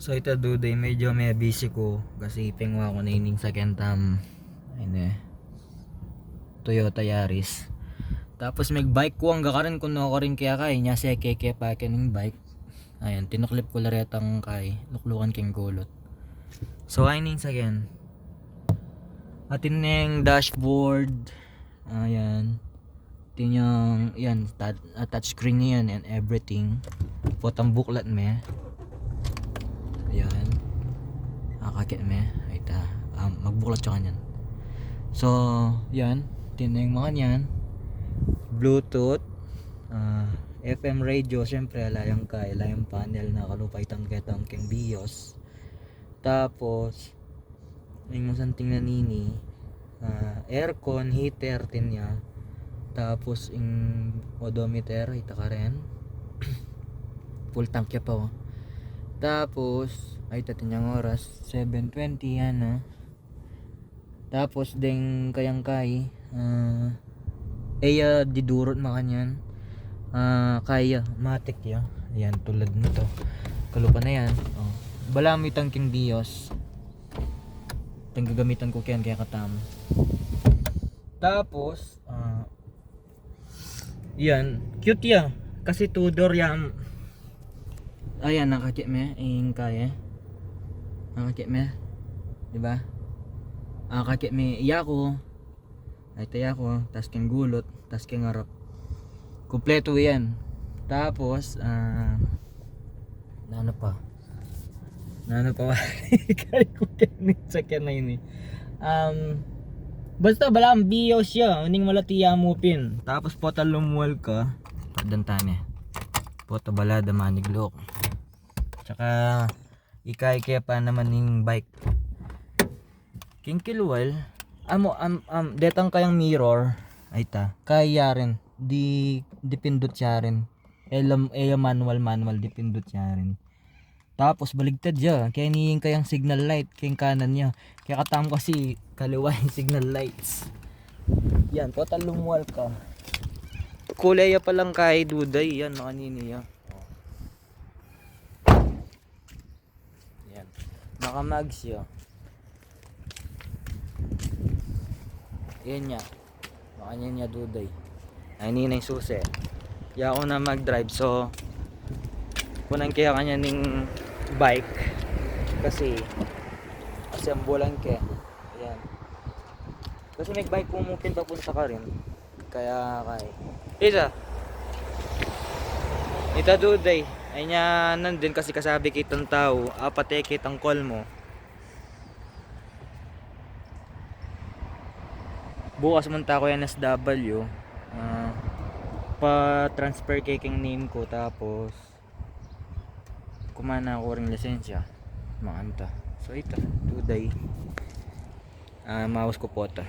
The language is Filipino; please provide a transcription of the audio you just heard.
So ito duday medyo may busy ko kasi pengwa ko na ining sa kentam. Ayun eh. Toyota Yaris. Tapos may bike ko ang gakarin kung no ko rin kaya kay nya si keke pa kening bike. Ayan, tinuklip ko laretang kay luklukan king gulot. So ayun again. Atin yung dashboard. Ayan. Tinyang yan touch screen yan and everything. Potang buklat me. Ayan. Kakakit me. Ay ta. Magbuklat siya kanyan. So, yan. Tinyang mga yan. Bluetooth. FM radio. Siyempre, layang panel na kalupay tangketang king BIOS. Tapos, yung santing na nini. Aircon, heater, tinya. Tapos, yung odometer. Ita ka rin. Full tank ya pa. Tapos, ay tatinyang oras 7:20 yan. Tapos ding kayang didurot makanyan. Kaya matik ya. Ayan tulad nito. Kalupa na yan. Balami tangking BIOS. Tang gagamitan ko kaya katam. Tapos yan, cute ya. Kasi two door yan. Ayan nakakit me, ing kaya. Nakakit me. 'Di ba? Nakakit me iya ko. Ay taya ko, tas king gulot, tas king harap. Kumpleto 'yan. Tapos ano pa? Kaya ko kanit sa kanay ni. Basta balang BIOS siya, uning malatiya mo pin. Tapos pota lumwal ka, padantane. Pota balada maniglok. Tsaka ikay kaya pa naman yung bike. King kilwal, detang kayang mirror, ay ta. Kaya rin, dipindot siya rin. Manual dipindot siya rin. Tapos baligtad siya, kaya niying kayang signal light, kayang kanan niya. Kaya katam kasi kaliwa yung signal lights. Yan, total lumwal ka. Kulay pa lang kay duday, yan makanini ya. Yan, nakamags ya. Yan niya, makanya niya duday. Ay nina yung susi. Ya ako na mag-drive, so kunang kaya kanya ning bike kasi assemble ke. Ayan. Kasi may bike pumupin papunta ka rin. Kaya kay isa ita duday ay nya nandun kasi kasabi kitang tao apate kitang call mo. Bukas munta ko yan SW. Pa-transfer king name ko tapos kumana ako ring lisensya. Maanta. So ito, today. Maus ko po ito.